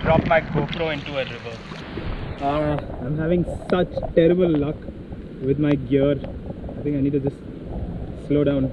drop my GoPro into a river. I'm having such terrible luck with my gear. I think I need to just slow down.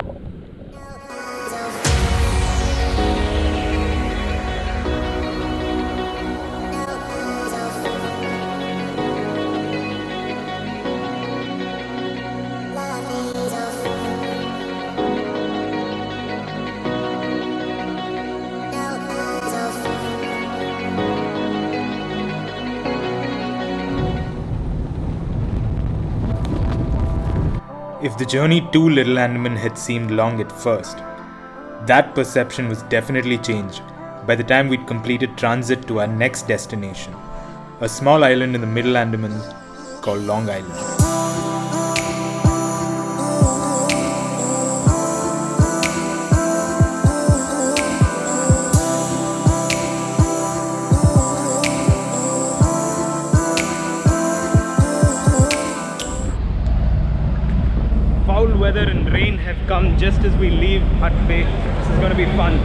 If the journey to Little Andaman had seemed long at first, that perception was definitely changed by the time we'd completed transit to our next destination, a small island in the Middle Andamans called Long Island. Foul weather and rain have come just as we leave Hut Bay. This is going to be fun.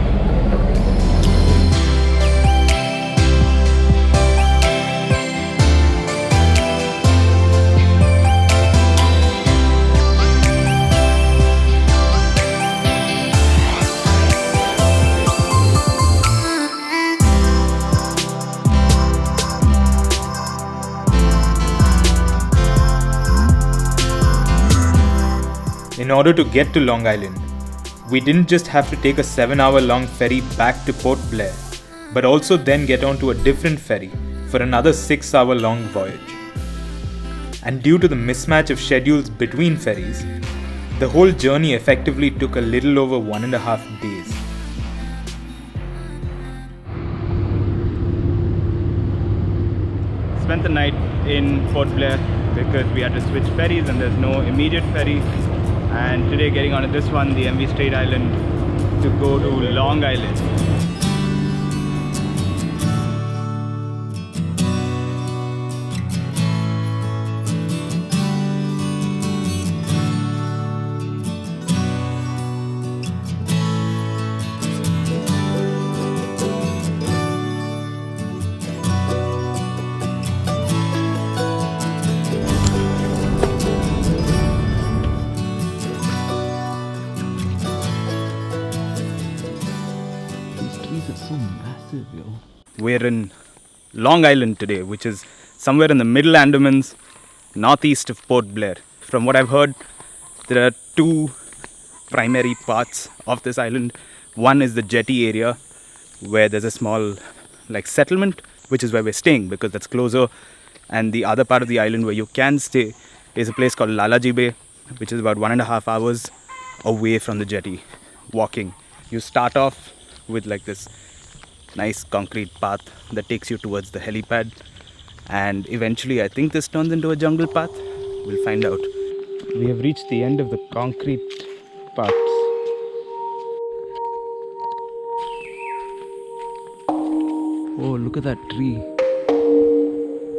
In order to get to Long Island, we didn't just have to take a 7-hour-long ferry back to Port Blair, but also then get onto a different ferry for another 6-hour-long voyage. And due to the mismatch of schedules between ferries, the whole journey effectively took a little over 1.5 days. Spent the night in Port Blair because we had to switch ferries and there's no immediate ferry. And today getting onto this one, the MV Straight Island, to go to Long Island. We're in Long Island today, which is somewhere in the Middle Andamans, northeast of Port Blair. From what I've heard, there are two primary parts of this island. One is the jetty area, where there's a small settlement, which is where we're staying because that's closer. And the other part of the island where you can stay is a place called Lalaji Bay, which is about 1.5 hours away from the jetty, walking. You start off with this nice concrete path that takes you towards the helipad, and eventually I think this turns into a jungle path. We'll find out. We have reached the end of the concrete paths. Oh, look at that tree.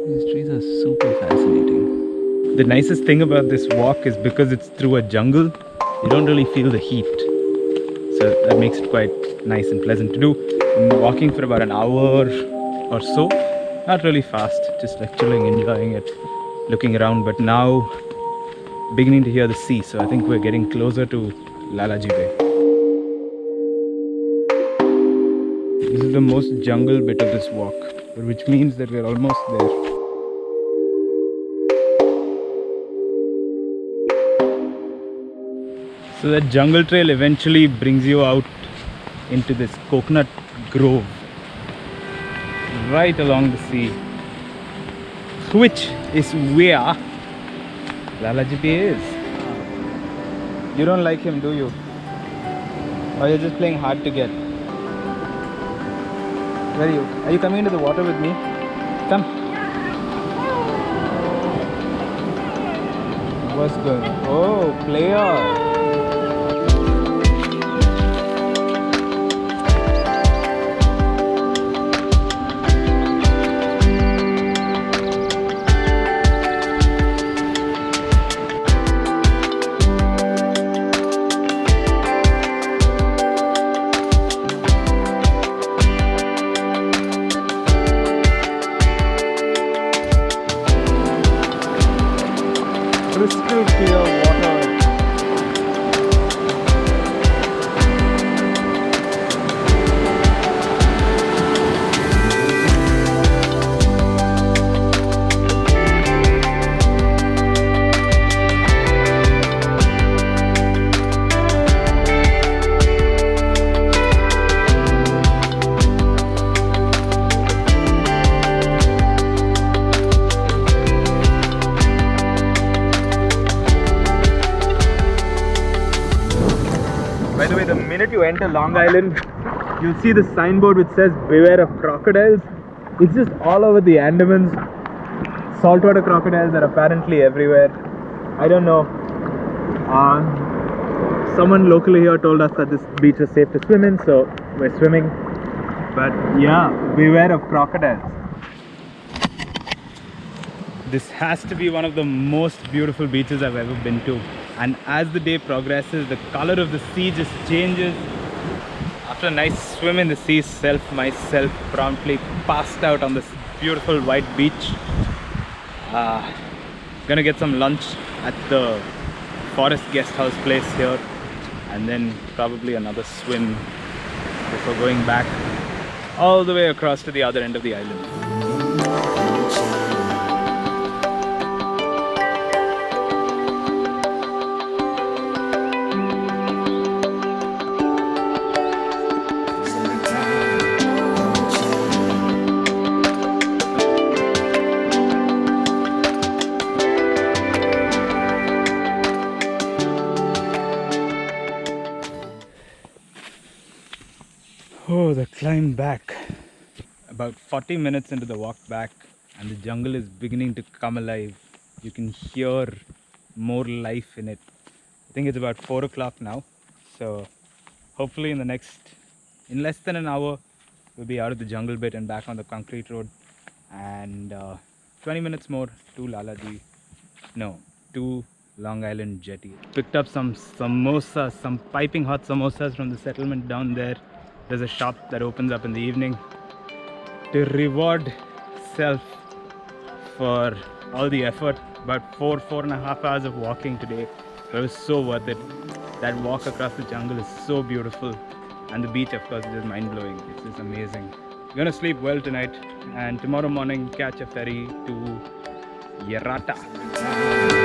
These trees are super fascinating. The nicest thing about this walk is because it's through a jungle, you don't really feel the heat. So that makes it quite nice and pleasant to do. I'm walking for about an hour or so. Not really fast, just chilling, enjoying it, looking around. But now beginning to hear the sea, so I think we're getting closer to Lalaji Bay. This is the most jungle bit of this walk, which means that we're almost there. So that jungle trail eventually brings you out into this coconut grove right along the sea, which is where Lalaji Bay is. You don't like him, do you? Or you're just playing hard to get? Where are you? Are you coming into the water with me? Come. What's going on? Oh, player! By the way, the minute you enter Long Island, you'll see the signboard which says beware of crocodiles. It's just all over the Andamans. Saltwater crocodiles are apparently everywhere. I don't know. Someone locally here told us that this beach is safe to swim in, so we're swimming. But yeah, beware of crocodiles. This has to be one of the most beautiful beaches I've ever been to. And as the day progresses, the color of the sea just changes. After a nice swim in the sea, myself promptly passed out on this beautiful white beach. Gonna get some lunch at the forest guest house place here, and then probably another swim before going back all the way across to the other end of the island. Oh, the climb back. About 40 minutes into the walk back, and the jungle is beginning to come alive. You can hear more life in it. I think it's about 4 o'clock now, so hopefully in less than an hour, we'll be out of the jungle bit and back on the concrete road. And 20 minutes more to Lalaji. No, to Long Island Jetty. Picked up some samosas, some piping hot samosas from the settlement down there. There's a shop that opens up in the evening. To reward self for all the effort, about 4.5 hours of walking today, but it was so worth it. That walk across the jungle is so beautiful, and the beach, of course, is just mind-blowing. It's just amazing. I'm gonna sleep well tonight, and tomorrow morning catch a ferry to Yerrata.